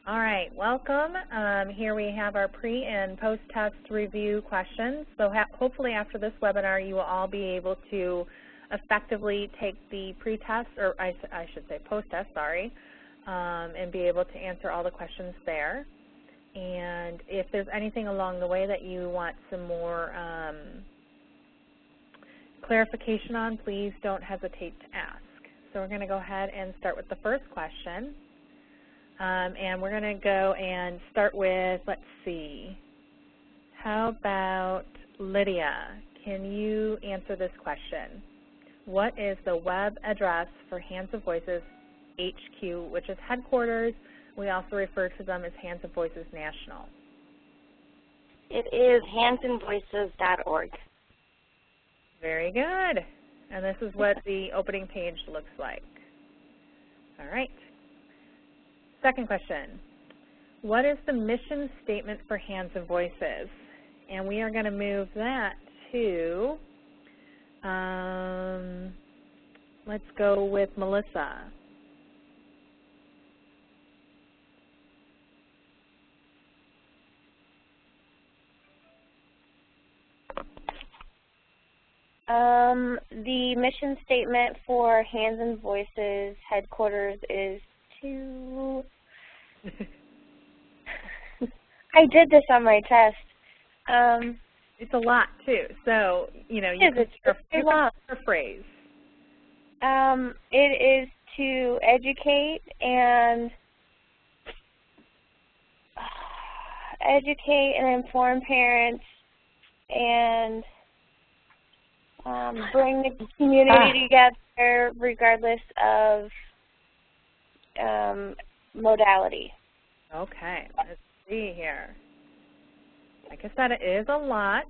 All right, welcome. Here we have our pre- and post-test review questions. So hopefully after this webinar, you will all be able to effectively take the pre-test, or I should say post-test, sorry, and be able to answer all the questions there. And if there's anything along the way that you want some more clarification on, please don't hesitate to ask. So we're going to go ahead and start with the first question. And we're going to go and start with, let's see, how about Lydia? Can you answer this question? What is the web address for Hands of Voices HQ, which is headquarters? We also refer to them as Hands of Voices National. It is handsandvoices.org. Very good. And this is what the opening page looks like. All right. Second question, what is the mission statement for Hands and Voices? And we are going to move that to, let's go with Melissa. The mission statement for Hands and Voices headquarters is to I did this on my test. It's a lot too, so you know you can paraphrase. It is to educate and inform parents and bring the community together regardless of modality. Okay, let's see here. Like I said, it is a lot,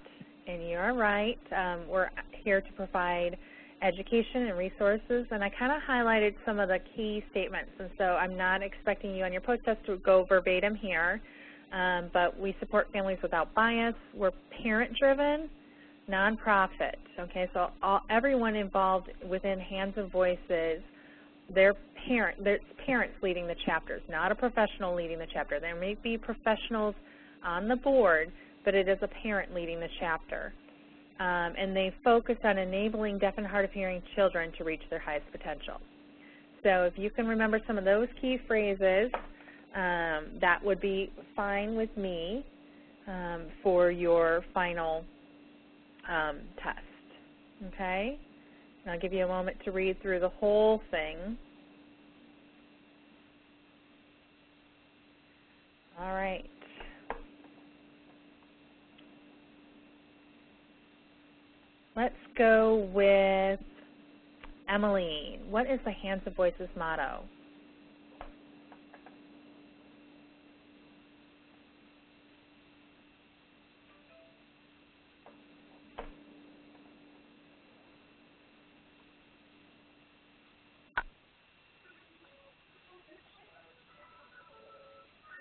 and you're right. We're here to provide education and resources, and I kind of highlighted some of the key statements, and so I'm not expecting you on your post-test to go verbatim here, but we support families without bias. We're parent-driven, nonprofit, okay? So everyone involved within Hands of Voices, there's parents leading the chapters, not a professional leading the chapter. There may be professionals on the board, but it is a parent leading the chapter. And they focus on enabling deaf and hard of hearing children to reach their highest potential. So if you can remember some of those key phrases, that would be fine with me for your final test, okay? And I'll give you a moment to read through the whole thing. All right. Let's go with Emmaline. What is the Hands of Voices motto?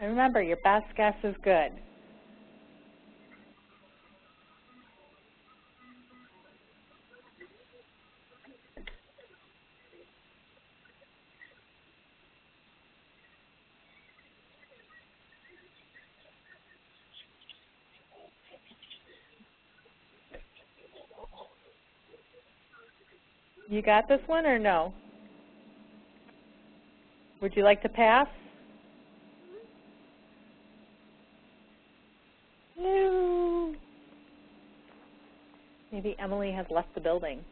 And remember, your best guess is good. You got this one or no? Would you like to pass? No. Maybe Emily has left the building.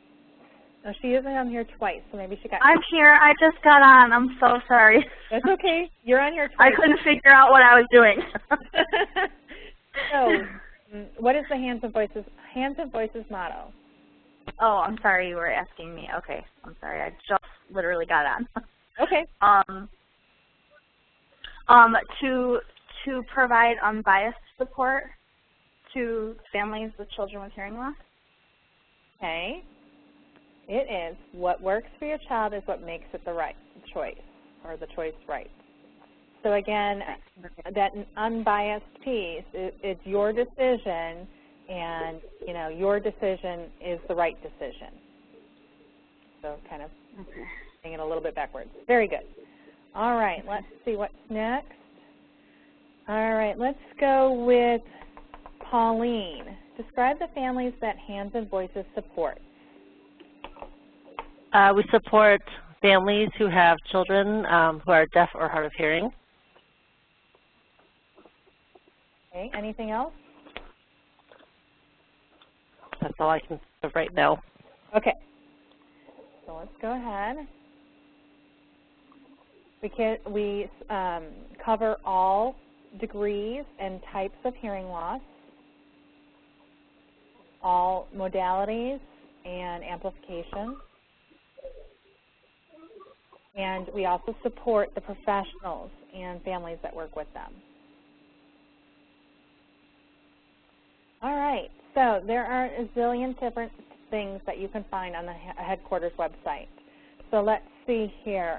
No, she isn't on here twice, so maybe she got... I'm here. I just got on. I'm so sorry. That's okay. You're on here twice. I couldn't figure out what I was doing. So, what is the Hands of Voices motto? Oh, I'm sorry you were asking me. Okay, I'm sorry. I just literally got on. Okay. To provide unbiased support to families with children with hearing loss. Okay. It is what works for your child is what makes it the right choice, or the choice right. So again, that unbiased piece, it's your decision, and you know your decision is the right decision. So kind of saying it a little bit backwards. Very good. All right, let's see what's next. All right, let's go with Pauline. Describe the families that Hands and Voices supports. We support families who have children who are deaf or hard of hearing. Okay, anything else? That's all I can think of right now. Okay, so let's go ahead. We cover all degrees and types of hearing loss, all modalities and amplification, and we also support the professionals and families that work with them. All right, so there are a zillion different things that you can find on the headquarters website. So let's see here.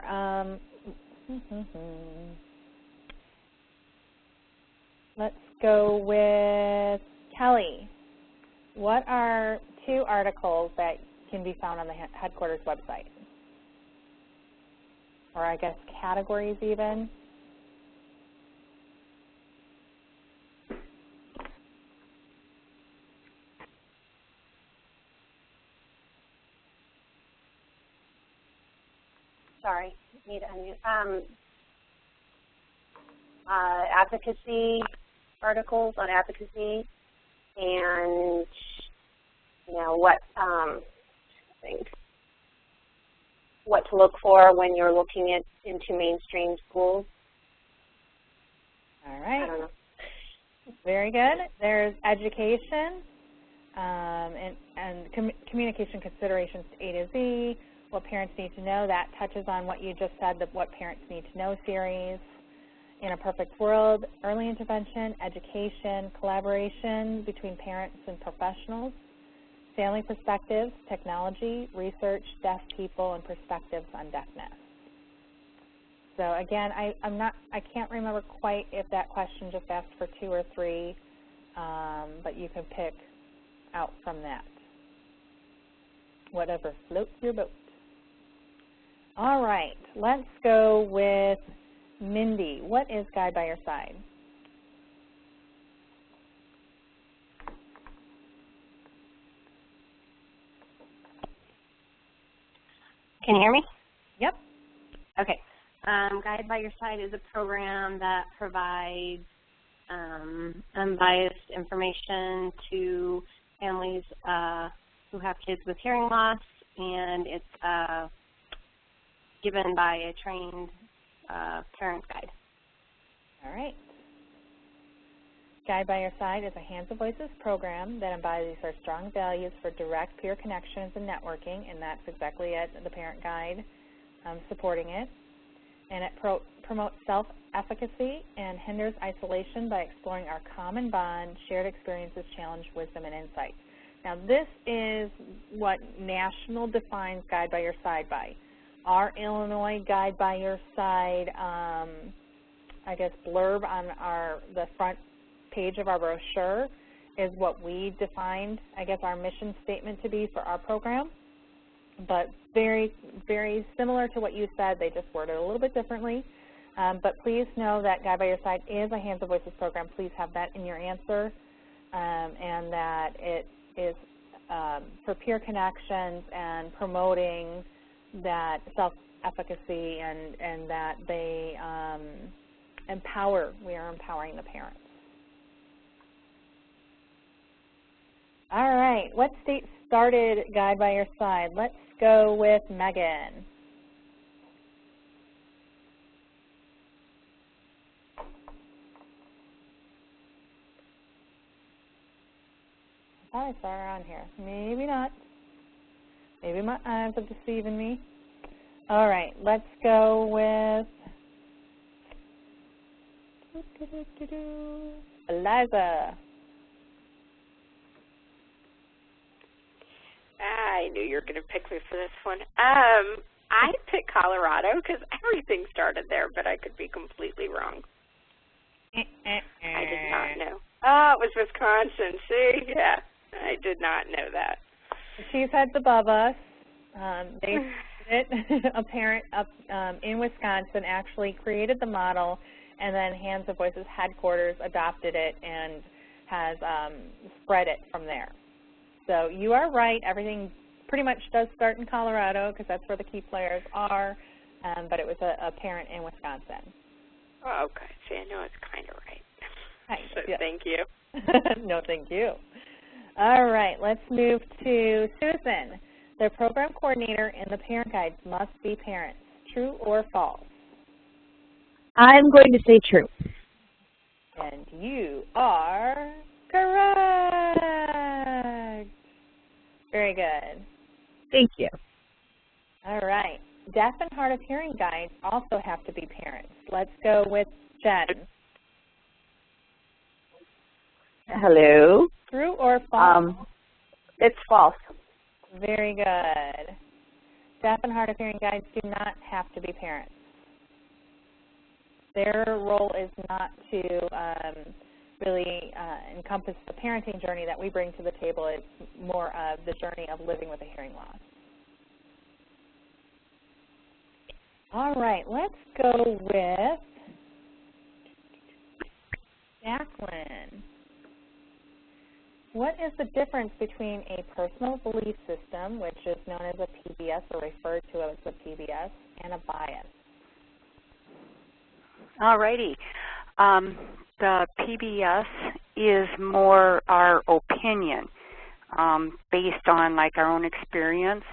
Let's go with Kelly. What are 2 articles that can be found on the headquarters website? Or I guess categories even? Sorry, need to unmute. Advocacy articles on advocacy, and what to look for when you're looking into mainstream schools. All right. I don't know. Very good. There's education and communication considerations A to Z, what parents need to know. That touches on what you just said, the What Parents Need to Know series. In a Perfect World, early intervention, education, collaboration between parents and professionals, family perspectives, technology, research, deaf people, and perspectives on deafness. So again, I can't remember quite if that question just asked for 2 or 3, but you can pick out from that. Whatever floats your boat. All right, let's go with Mindy. What is Guide by Your Side? Can you hear me? Yep. Okay. Guide by Your Side is a program that provides unbiased information to families who have kids with hearing loss, and it's given by a trained parent guide. All right. Guide by Your Side is a Hands and Voices program that embodies our strong values for direct peer connections and networking, and that's exactly it, the parent guide supporting it. And it promotes self-efficacy and hinders isolation by exploring our common bond, shared experiences, challenge, wisdom, and insights. Now, this is what National defines Guide by Your Side by. Our Illinois Guide by Your Side, I guess, blurb on the front page of our brochure is what we defined, I guess, our mission statement to be for our program. But very, very similar to what you said, they just worded it a little bit differently. But please know that Guide by Your Side is a Hands and Voices program. Please have that in your answer, and that it is for peer connections and promoting that self-efficacy, and that they we are empowering the parents. All right, what state started Guide by Your Side? Let's go with Megan. I thought I saw her on here. Maybe not. Maybe my eyes are deceiving me. All right, let's go with Eliza. I knew you were going to pick me for this one. I picked Colorado because everything started there, but I could be completely wrong. I did not know. Oh, it was Wisconsin. See? Yeah, I did not know that. She's heads above us. They did it. A parent up in Wisconsin actually created the model and then Hands and Voices headquarters adopted it and has spread it from there. So you are right. Everything pretty much does start in Colorado because that's where the key players are, but it was a parent in Wisconsin. Oh, okay. See, I know it's kind of right. So yes. Thank you. No, thank you. All right, let's move to Susan. The program coordinator and the parent guides must be parents. True or false? I'm going to say true. And you are correct. Very good. Thank you. All right. Deaf and hard of hearing guides also have to be parents. Let's go with Jen. Hello. True or false? It's false. Very good. Deaf and hard of hearing guides do not have to be parents. Their role is not to really encompass the parenting journey that we bring to the table. It's more of the journey of living with a hearing loss. All right, let's go with Jacqueline. What is the difference between a personal belief system, which is known as a PBS or referred to as a PBS, and a bias? All righty. The PBS is more our opinion based on like our own experience,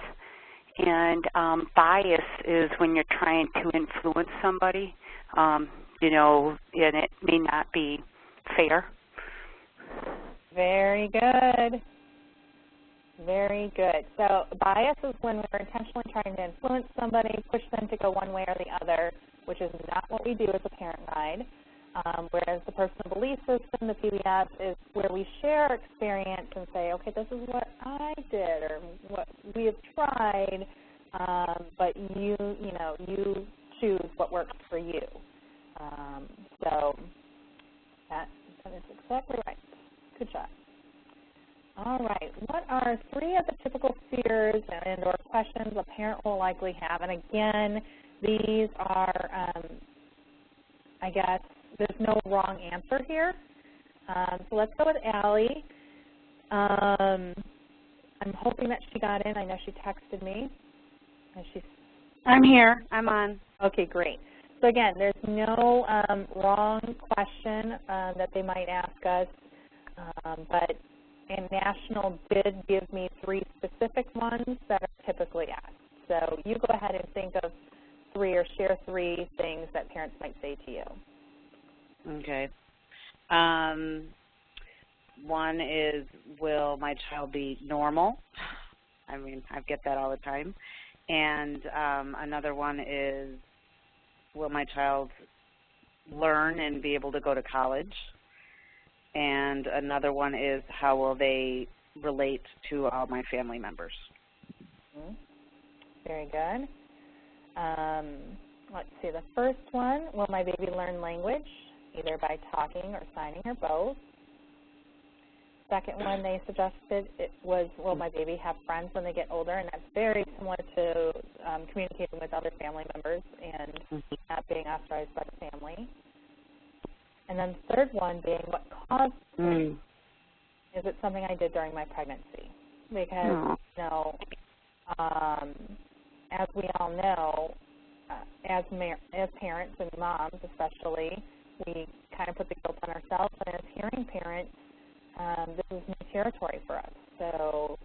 and bias is when you're trying to influence somebody, you know, and it may not be fair. Very good. Very good. So bias is when we're intentionally trying to influence somebody, push them to go one way or the other, which is not what we do as a parent guide. Whereas the personal belief system, the PBS, is where we share our experience and say, okay, this is what I did or what we have tried, but you choose what works for you. So that is exactly right. Good job. All right. What are 3 of the typical fears and or questions a parent will likely have? And again, these are, I guess, there's no wrong answer here. So let's go with Allie. I'm hoping that she got in. I know she texted me. I'm here. I'm on. Okay, great. So again, there's no wrong question that they might ask us, but National did give me 3 specific ones that are typically asked. So you go ahead and think of 3 or share 3 things that parents might say to you. Okay. One is, will my child be normal? I mean, I get that all the time. And another one is, will my child learn and be able to go to college? And another one is, how will they relate to all my family members? Very good. Let's see, the first one, will my baby learn language, either by talking or signing or both? Second one they suggested it was, will my baby have friends when they get older? And that's very similar to communicating with other family members and not being authorized by the family. And then the third one being, what caused it? Is it something I did during my pregnancy? Because, you know, as we all know, as parents and moms especially, we kind of put the guilt on ourselves. And as hearing parents, this is new territory for us. So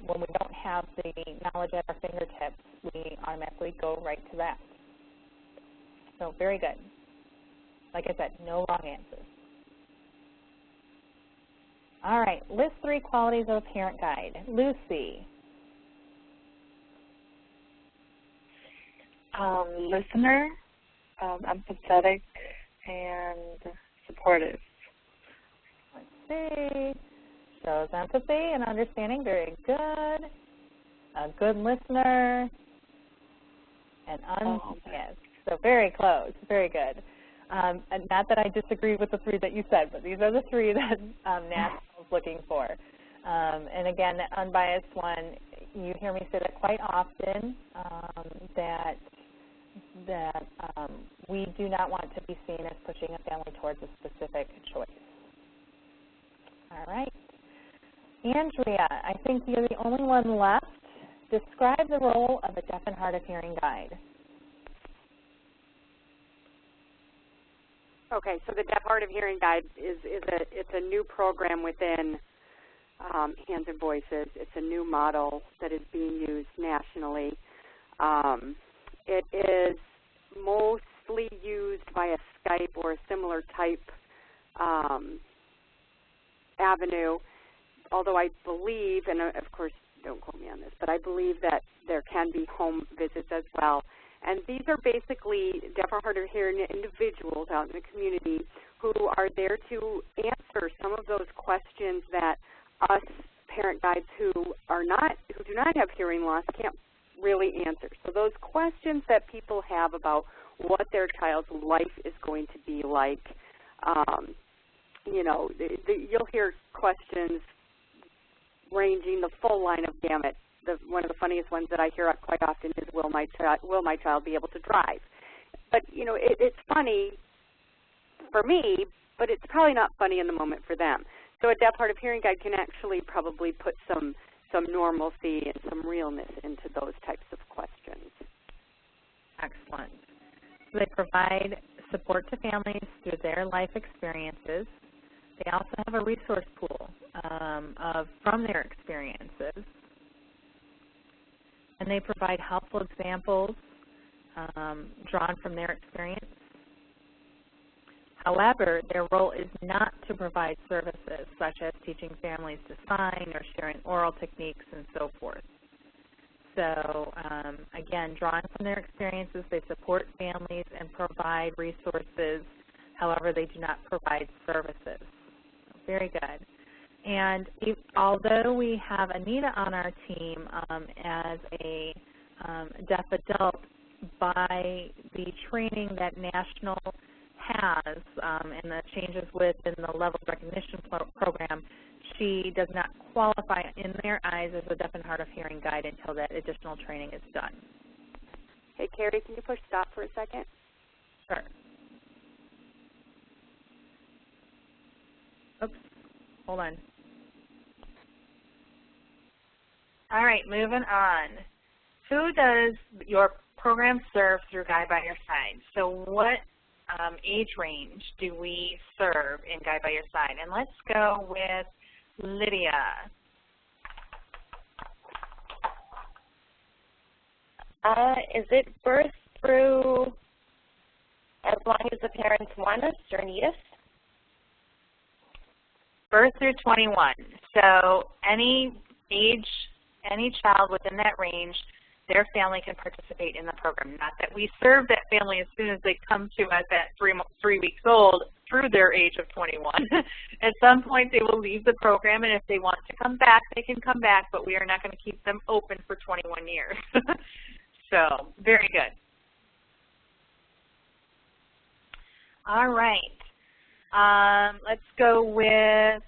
when we don't have the knowledge at our fingertips, we automatically go right to that. So very good. Like I said, no wrong answers. All right, list 3 qualities of a parent guide. Lucy. Listener, empathetic, and supportive. Let's see. Shows empathy and understanding. Very good. A good listener. And unbiased. So very close. Very good. And not that I disagree with the 3 that you said, but these are the 3 that National is looking for. And again, the unbiased one, you hear me say that quite often, that that we do not want to be seen as pushing a family towards a specific choice. All right. Andrea, I think you're the only one left. Describe the role of a deaf and hard of hearing guide. Okay, so the Deaf Hard of Hearing Guide it's a new program within Hands and Voices. It's a new model that is being used nationally. It is mostly used via Skype or a similar type avenue, although I believe, and of course don't quote me on this, but I believe that there can be home visits as well. And these are basically deaf or hard of hearing individuals out in the community who are there to answer some of those questions that us parent guides who do not have hearing loss can't really answer. So those questions that people have about what their child's life is going to be like, you know, you'll hear questions ranging the full line of gamut. One of the funniest ones that I hear quite often is, will my child be able to drive? But, you know, it's funny for me, but it's probably not funny in the moment for them. So a deaf hard of hearing guide can actually probably put some normalcy and some realness into those types of questions. Excellent. So they provide support to families through their life experiences. They also have a resource pool from their experiences. And they provide helpful examples drawn from their experience. However, their role is not to provide services such as teaching families to sign or sharing oral techniques and so forth. So again, drawing from their experiences, they support families and provide resources. However, they do not provide services. Very good. And although we have Anita on our team as a deaf adult, by the training that National has and the changes within the Leveled Recognition Program, she does not qualify in their eyes as a deaf and hard of hearing guide until that additional training is done. Hey, Carrie, can you push stop for a second? Sure. Oops, hold on. All right, moving on. Who does your program serve through Guide by Your Side? So what age range do we serve in Guide by Your Side? And let's go with Lydia. Is it birth through as long as the parents want us or need us? Birth through 21. So any age, any child within that range, their family can participate in the program. Not that we serve that family as soon as they come to us at 3 weeks old through their age of 21. At some point they will leave the program, and if they want to come back, they can come back, but we are not going to keep them open for 21 years. So, very good. All right. Let's go with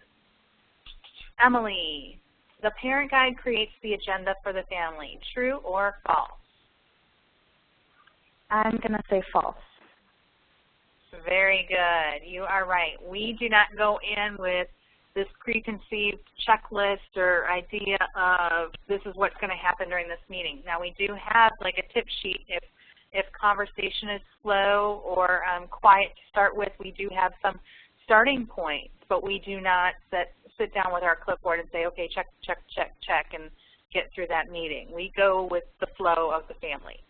Emily. The parent guide creates the agenda for the family. True or false? I'm going to say false. Very good. You are right. We do not go in with this preconceived checklist or idea of this is what's going to happen during this meeting. Now, we do have like a tip sheet. If conversation is slow or quiet to start with, we do have some starting points, but we do not sit down with our clipboard and say, okay, check, check, check, check, and get through that meeting. We go with the flow of the family.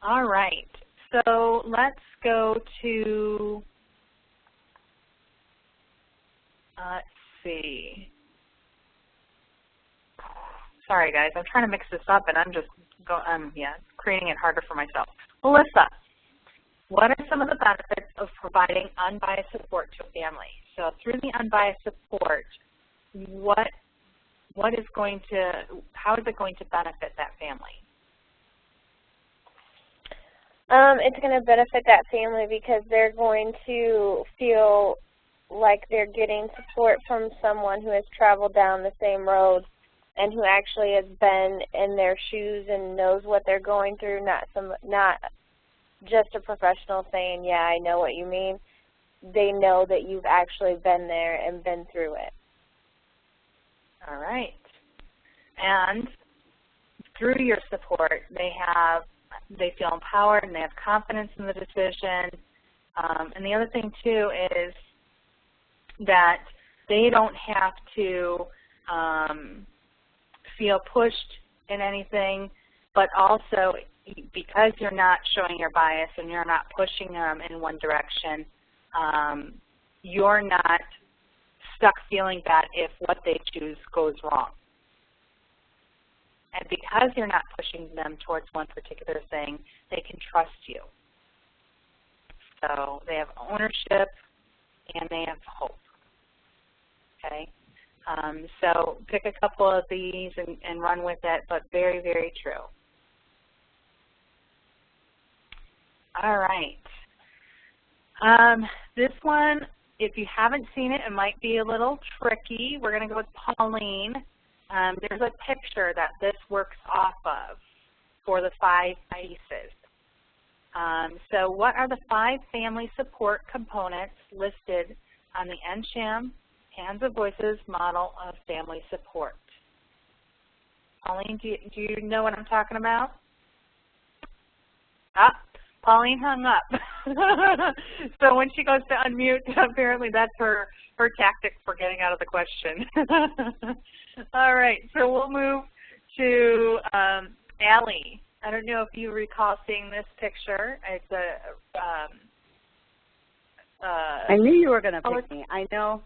All right, so let's go to, let's see. Sorry, guys, I'm trying to mix this up, and I'm just creating it harder for myself. Melissa. What are some of the benefits of providing unbiased support to a family? So through the unbiased support, how is it going to benefit that family? It's going to benefit that family because they're going to feel like they're getting support from someone who has traveled down the same road and who actually has been in their shoes and knows what they're going through, not just a professional saying, yeah, I know what you mean. They know that you've actually been there and been through it. All right. And through your support, they feel empowered and they have confidence in the decision. And the other thing, too, is that they don't have to feel pushed in anything, but also because you're not showing your bias and you're not pushing them in one direction, you're not stuck feeling bad if what they choose goes wrong. And because you're not pushing them towards one particular thing, they can trust you. So they have ownership and they have hope. Okay? So pick a couple of these and run with it, but very, very true. All right. This one, if you haven't seen it, it might be a little tricky. We're going to go with Pauline. There's a picture that this works off of for the 5 pieces. So what are the 5 family support components listed on the NCHAM Hands of Voices model of family support? Pauline, do you know what I'm talking about? Pauline hung up. So when she goes to unmute, apparently that's her tactic for getting out of the question. All right, so we'll move to Allie. I don't know if you recall seeing this picture. It's I knew you were going to pick me. I know.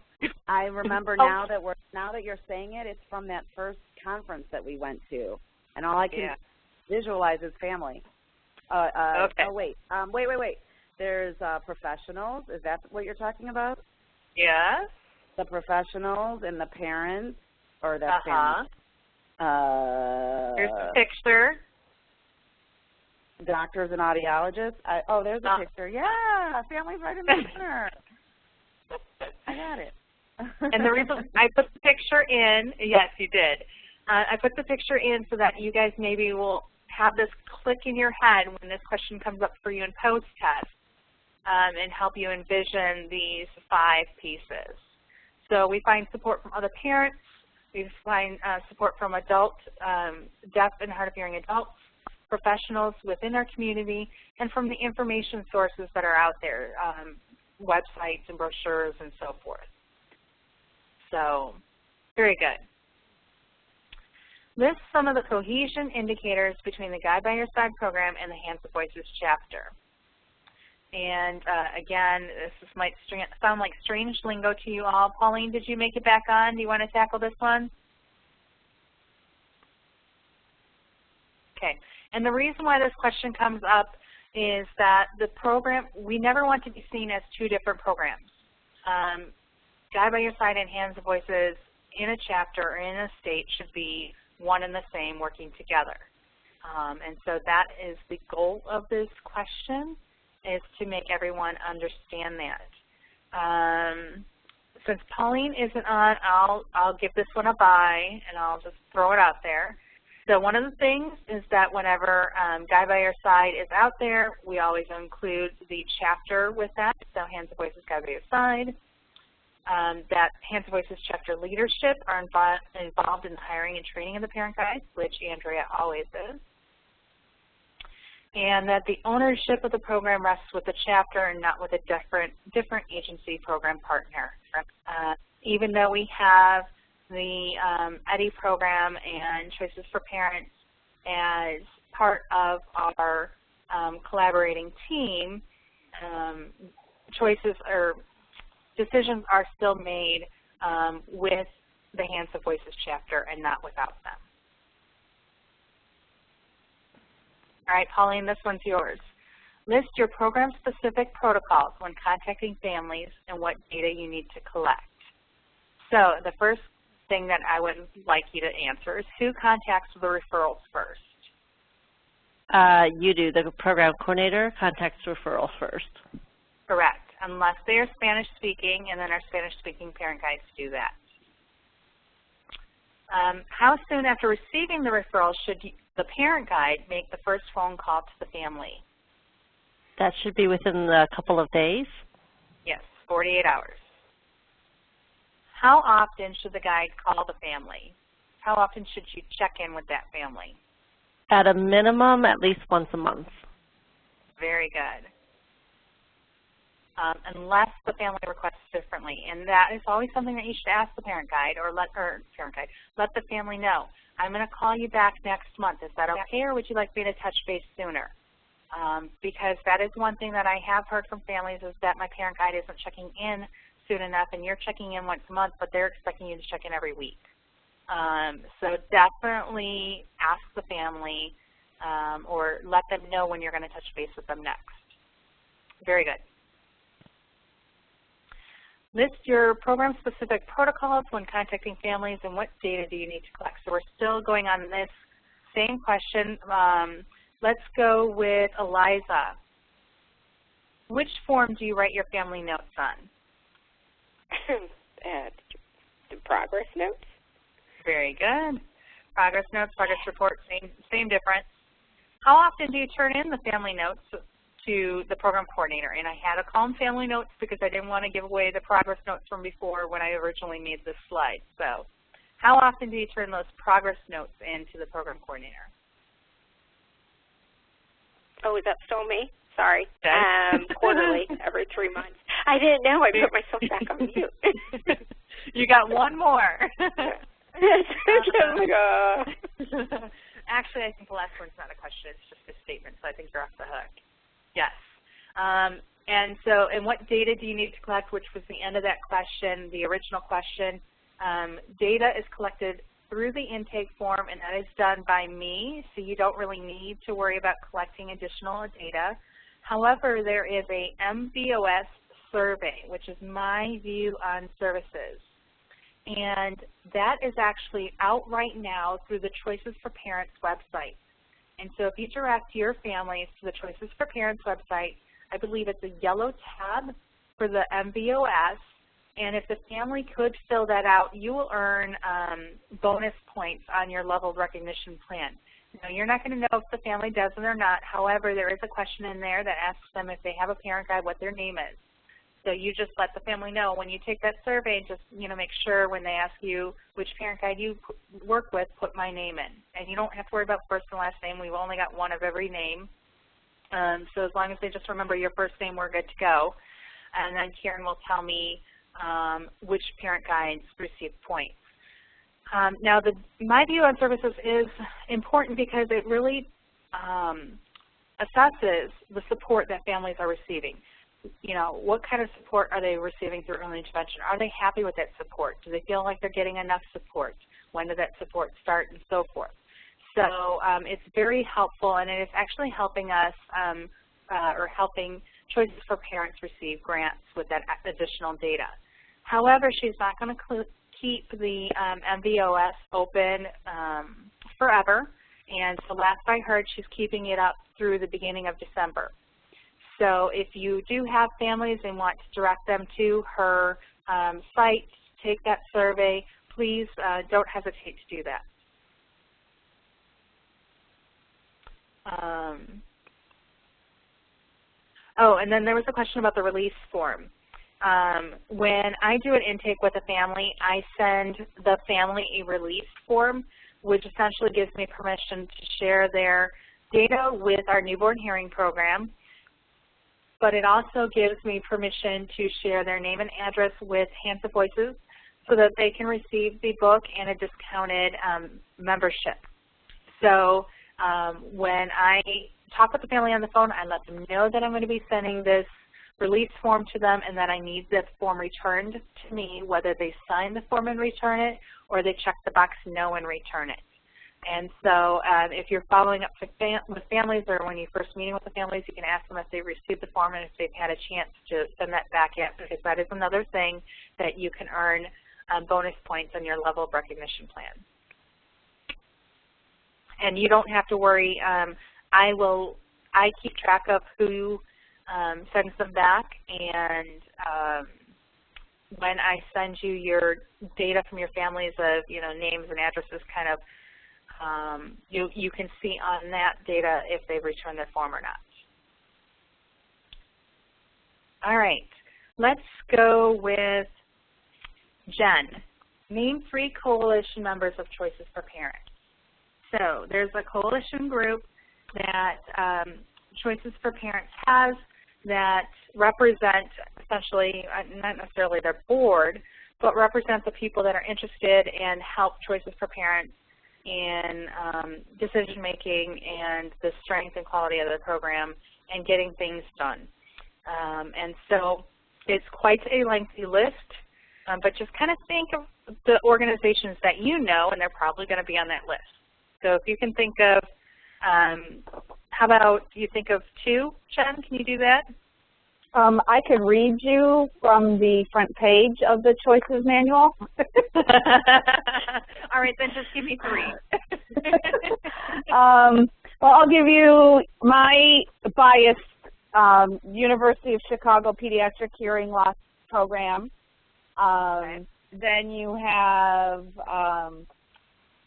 I remember now that you're saying it, it's from that first conference that we went to, and all I can visualize is family. Okay. Oh, wait. Wait. There's professionals. Is that what you're talking about? Yes. The professionals and the parents, or the family. Here's the picture. Doctors and audiologists. There's a picture. Yeah, family's right in the center. I got it. And the reason I put the picture in, yes, you did. I put the picture in so that you guys maybe will have this click in your head when this question comes up for you in post-test and help you envision these 5 pieces. So we find support from other parents. We find support from adult, deaf and hard of hearing adults, professionals within our community, and from the information sources that are out there, websites and brochures and so forth. So, very good. List some of the cohesion indicators between the Guide by Your Side program and the Hands of Voices chapter. And again, this might sound like strange lingo to you all. Pauline, did you make it back on? Do you want to tackle this one? Okay. And the reason why this question comes up is that the program, we never want to be seen as 2 different programs. Guide by Your Side and Hands of Voices in a chapter or in a state should be one and the same, working together. And so that is the goal of this question, is to make everyone understand that. Since Pauline isn't on, I'll give this one a bye, and I'll just throw it out there. So one of the things is that whenever Guide by Your Side is out there, we always include the chapter with that, so Hands of Voices, Guide by Your Side. That Hands of Voices chapter leadership are involved in the hiring and training of the parent guides, which Andrea always is. And that the ownership of the program rests with the chapter and not with a different agency program partner. Even though we have the EHDI program and Choices for Parents as part of our collaborating team, decisions are still made with the Hands of Voices chapter and not without them. All right, Pauline, this one's yours. List your program-specific protocols when contacting families and what data you need to collect. So the first thing that I would like you to answer is, who contacts the referrals first? You do. The program coordinator contacts referrals first. Correct, unless they are Spanish-speaking, and then our Spanish-speaking parent guides do that. How soon after receiving the referral should the parent guide make the first phone call to the family? That should be within a couple of days. Yes, 48 hours. How often should the guide call the family? How often should you check in with that family? At a minimum, at least once a month. Very good. Unless the family requests differently, and that is always something that you should ask the parent guide or let the family know. I'm going to call you back next month. Is that okay, or would you like me to touch base sooner? Because that is one thing that I have heard from families is that my parent guide isn't checking in soon enough, and you're checking in once a month, but they're expecting you to check in every week. So definitely ask the family or let them know when you're going to touch base with them next. Very good. List your program-specific protocols when contacting families and what data do you need to collect. So we're still going on this same question. Let's go with Eliza. Which form do you write your family notes on? The progress notes. Very good. Progress notes, progress report, same difference. How often do you turn in the family notes to the program coordinator? And I had to call them family notes because I didn't want to give away the progress notes from before when I originally made this slide. So how often do you turn those progress notes in to the program coordinator? Oh, is that still me? Sorry. Quarterly, every 3 months. I didn't know. I put myself back on mute. You got one more. Actually, I think the last one's not a question. It's just a statement, so I think you're off the hook. Yes. And what data do you need to collect, which was the end of that question, the original question. Data is collected through the intake form, and that is done by me, so you don't really need to worry about collecting additional data. However, there is a MVOS survey, which is My View on Services. And that is actually out right now through the Choices for Parents website. And so if you direct your families to the Choices for Parents website, I believe it's a yellow tab for the MVOS. And if the family could fill that out, you will earn bonus points on your leveled recognition plan. Now, you're not going to know if the family does it or not. However, there is a question in there that asks them if they have a parent guide, what their name is. So you just let the family know when you take that survey, just make sure when they ask you which parent guide you work with, put my name in. And you don't have to worry about first and last name. We've only got one of every name. So as long as they just remember your first name, we're good to go. And then Karen will tell me which parent guides receive points. Now, the My View on Services is important because it really assesses the support that families are receiving. What kind of support are they receiving through early intervention? Are they happy with that support? Do they feel like they're getting enough support? When did that support start, and so forth? So it's very helpful, and it is actually helping us or helping Choices for Parents receive grants with that additional data. However, she's not going to keep the MVOS open forever, and so last I heard she's keeping it up through the beginning of December. So if you do have families and want to direct them to her site to take that survey, please don't hesitate to do that. Oh, and then there was a question about the release form. When I do an intake with a family, I send the family a release form, which essentially gives me permission to share their data with our newborn hearing program. But it also gives me permission to share their name and address with Hands of Voices so that they can receive the book and a discounted membership. So when I talk with the family on the phone, I let them know that I'm going to be sending this release form to them and that I need the form returned to me, whether they sign the form and return it or they check the box no and return it. And so if you're following up with families or when you're first meeting with the families, you can ask them if they've received the form and if they've had a chance to send that back yet, because that is another thing that you can earn bonus points on your level of recognition plan. And you don't have to worry. I keep track of who sends them back, and when I send you your data from your families of, names and addresses, kind of, you can see on that data if they've returned their form or not. All right, let's go with Jen. Name 3 coalition members of Choices for Parents. So there's a coalition group that Choices for Parents has that represent essentially, not necessarily their board, but represent the people that are interested and help Choices for Parents in decision making and the strength and quality of the program and getting things done. And so it's quite a lengthy list, but just kind of think of the organizations that you know, and they're probably going to be on that list. So if you can think of, how about you think of 2, Jen? Can you do that? I could read you from the front page of the Choices Manual. All right, then just give me 3. Well, I'll give you my biased University of Chicago Pediatric Hearing Loss Program. Okay. Then you have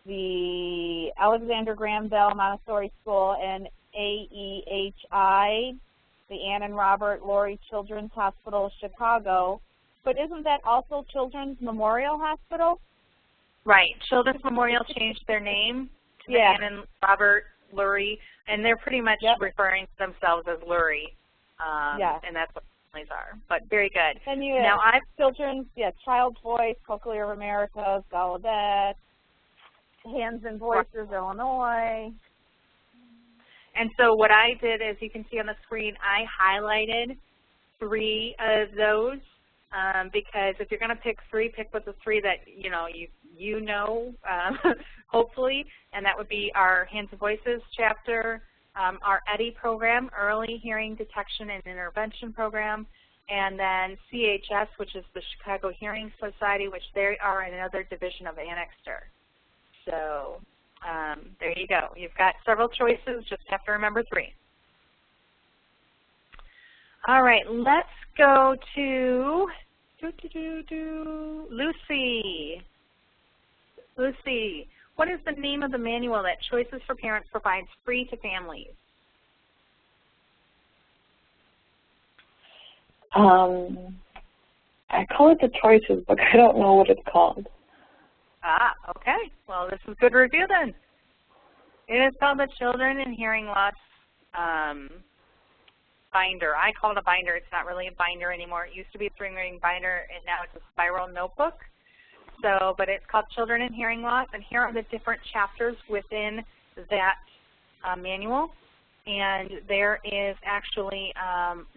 the Alexander Graham Bell Montessori School and AEHI, the Ann and Robert Laurie Children's Hospital of Chicago. But isn't that also Children's Memorial Hospital? Right. Children's Memorial changed their name to the Ann and Robert Lurie, and they're pretty much referring to themselves as Lurie. And that's what families are. But very good. And you have Children's, Child's Voice, Cochlear of America, Gallaudet, Hands and Voices, Illinois. And so what I did is, you can see on the screen, I highlighted 3 of those because if you're going to pick 3, pick with the 3 that you know, hopefully, and that would be our Hands and Voices chapter, our EHDI program, Early Hearing Detection and Intervention program, and then CHS, which is the Chicago Hearing Society, which they are another division of Annexter. So there you go. You've got several choices, just have to remember 3. All right, let's go to Lucy. Lucy, what is the name of the manual that Choices for Parents provides free to families? I call it the Choices, but I don't know what it's called. Ah, okay. Well, this is good review then. It is called the Children in Hearing Loss binder. I call it a binder. It's not really a binder anymore. It used to be a 3-ring binder, and now it's a spiral notebook. So, but it's called Children in Hearing Loss, and here are the different chapters within that manual. And there is actually,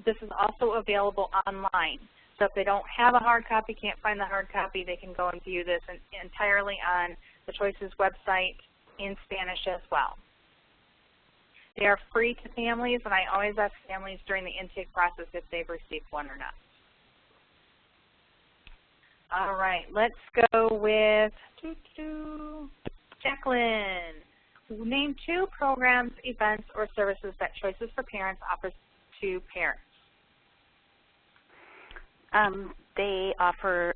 this is also available online. So if they don't have a hard copy, can't find the hard copy, they can go and view this entirely on the Choices website in Spanish as well. They are free to families, and I always ask families during the intake process if they've received one or not. All right, let's go with Jacqueline. Name 2 programs, events, or services that Choices for Parents offers to parents. They offer,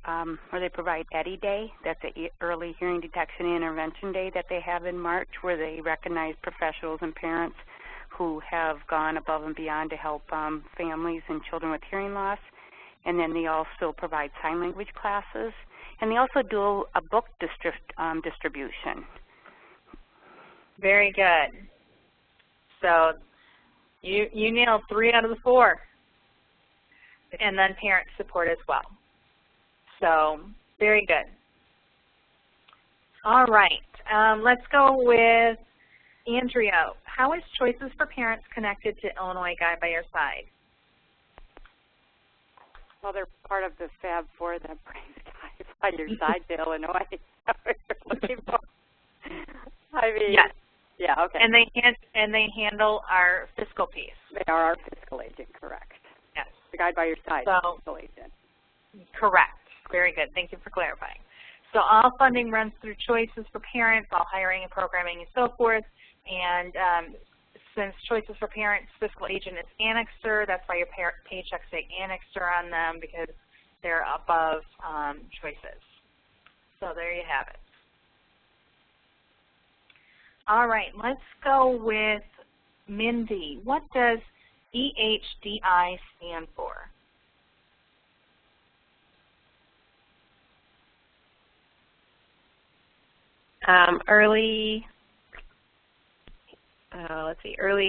or they provide EHDI Day. That's the Early Hearing Detection and Intervention Day that they have in March, where they recognize professionals and parents who have gone above and beyond to help families and children with hearing loss. And then they also provide sign language classes. And they also do a book distribution. Very good. So you nailed 3 out of the 4. And then parent support as well. So very good. All right, let's go with Andrea. How is Choices for Parents connected to Illinois Guide by Your Side? Well, they're part of the Fab 4 that brings Guide by Your Side to Illinois. Is that what you're looking for? I mean, yes. Yeah, okay. And they handle our fiscal piece. They are our fiscal agent, correct. Yes. The Guide by Your Side, so, fiscal agent. Correct. Very good. Thank you for clarifying. So all funding runs through Choices for Parents, all hiring and programming and so forth. And since Choices for Parents fiscal agent is Annexter, that's why your paychecks say Annexter on them, because they're above choices. So there you have it. All right, let's go with Mindy. What does EHDI stand for? Early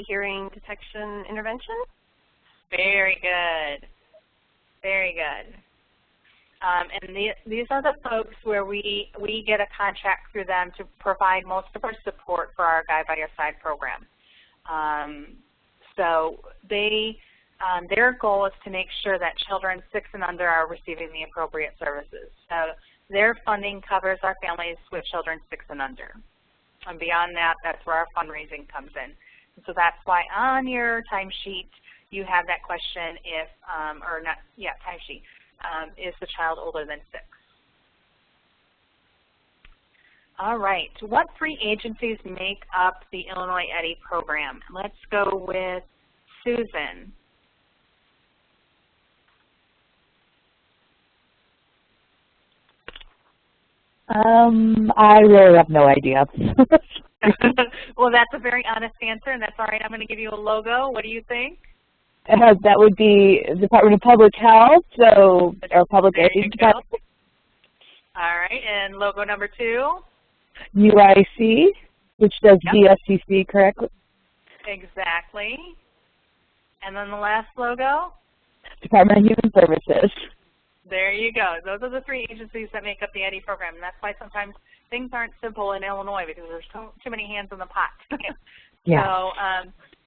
hearing detection intervention. Very good. Very good. And these are the folks where we get a contract through them to provide most of our support for our Guide by Your Side program. So their goal is to make sure that children 6 and under are receiving the appropriate services. So their funding covers our families with children 6 and under. And beyond that, that's where our fundraising comes in. And so that's why on your timesheet you have that question if, timesheet. Is the child older than 6? All right, what 3 agencies make up the Illinois EHDI program? Let's go with Susan. I really have no idea. Well, that's a very honest answer, and that's all right. I'm going to give you a logo. What do you think? That would be Department of Public Health, so our Public Aid Department. All right, and logo number 2? UIC, which does DSCC, correctly? Exactly. And then the last logo? Department of Human Services. There you go. Those are the 3 agencies that make up the EHDI program, and that's why sometimes things aren't simple in Illinois because there's too many hands in the pot. Yeah. So,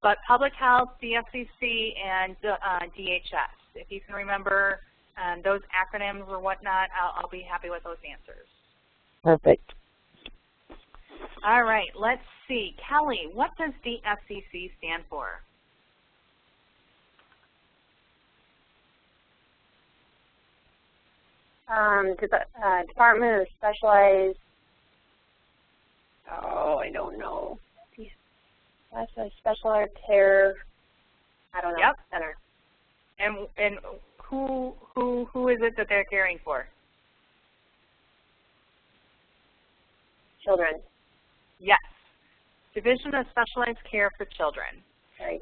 but Public Health, DSCC, and DHS. If you can remember those acronyms or whatnot, I'll be happy with those answers. Perfect. All right, let's see. Kelly, what does DSCC stand for? Department of Specialized, I don't know. That's a specialized care, I don't know, center. And who is it that they're caring for? Children. Yes. Division of Specialized Care for Children.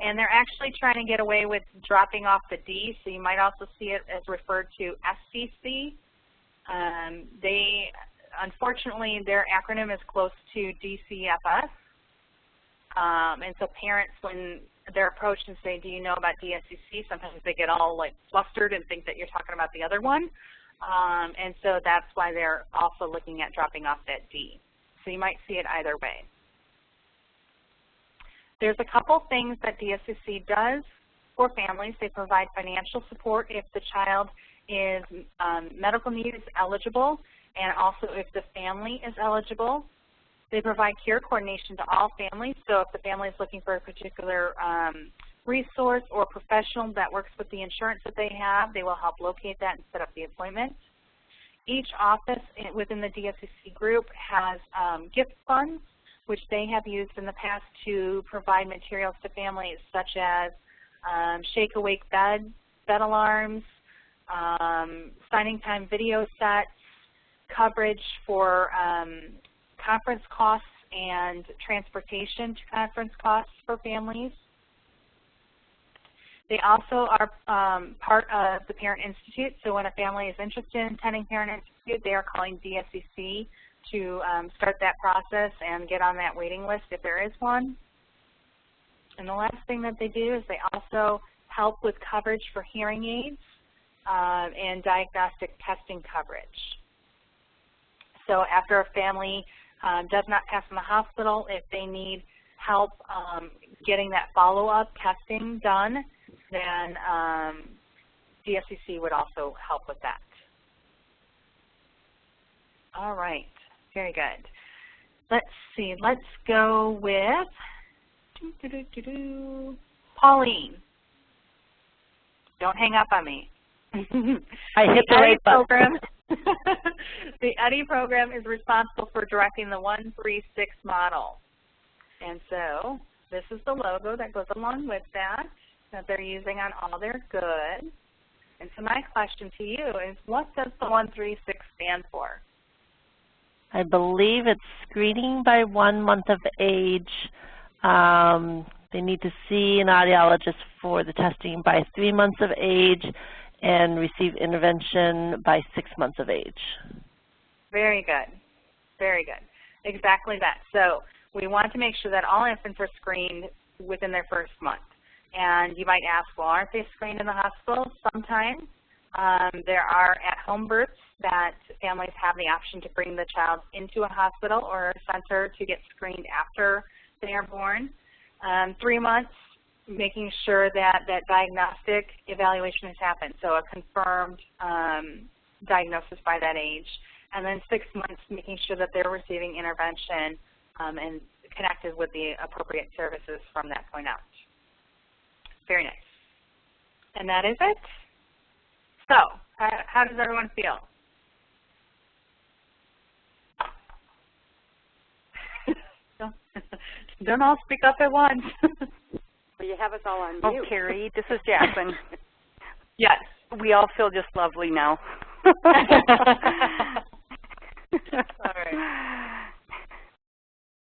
And they're actually trying to get away with dropping off the D, so you might also see it as referred to SCC. Unfortunately, their acronym is close to DCFS. And so parents, when they're approached and say, do you know about DSCC, sometimes they get all like flustered and think that you're talking about the other one. And so that's why they're also looking at dropping off that D. So you might see it either way. There's a couple things that DSCC does for families. They provide financial support if the child is medical needs eligible, and also if the family is eligible. They provide care coordination to all families, so if the family is looking for a particular resource or professional that works with the insurance that they have, they will help locate that and set up the appointment. Each office within the DSCC group has gift funds, which they have used in the past to provide materials to families such as shake-awake bed alarms, signing time video sets, coverage for conference costs and transportation to conference costs for families. They also are part of the Parent Institute, so when a family is interested in attending Parent Institute, they are calling DSCC to start that process and get on that waiting list if there is one. And the last thing that they do is they also help with coverage for hearing aids and diagnostic testing coverage. So after a family does not pass in the hospital, if they need help getting that follow-up testing done, then DSCC would also help with that. All right, very good. Let's see, let's go with Pauline. Don't hang up on me. I hit the right button. The EHDI program is responsible for directing the 136 model. And so this is the logo that goes along with that they're using on all their goods. And so my question to you is, what does the 136 stand for? I believe it's screening by 1 month of age. They need to see an audiologist for the testing by 3 months of age and receive intervention by 6 months of age. Very good. Very good. Exactly that. So we want to make sure that all infants are screened within their first month. And you might ask, well, aren't they screened in the hospital? Sometimes. There are at-home births that families have the option to bring the child into a hospital or a center to get screened after they are born. 3 months, making sure that that diagnostic evaluation has happened, so a confirmed diagnosis by that age. And then 6 months, making sure that they're receiving intervention and connected with the appropriate services from that point out. Very nice. And that is it. So, how does everyone feel? Don't all speak up at once. Well, you have us all on mute. Oh, Carrie, this is Jacqueline. Yes. We all feel just lovely now.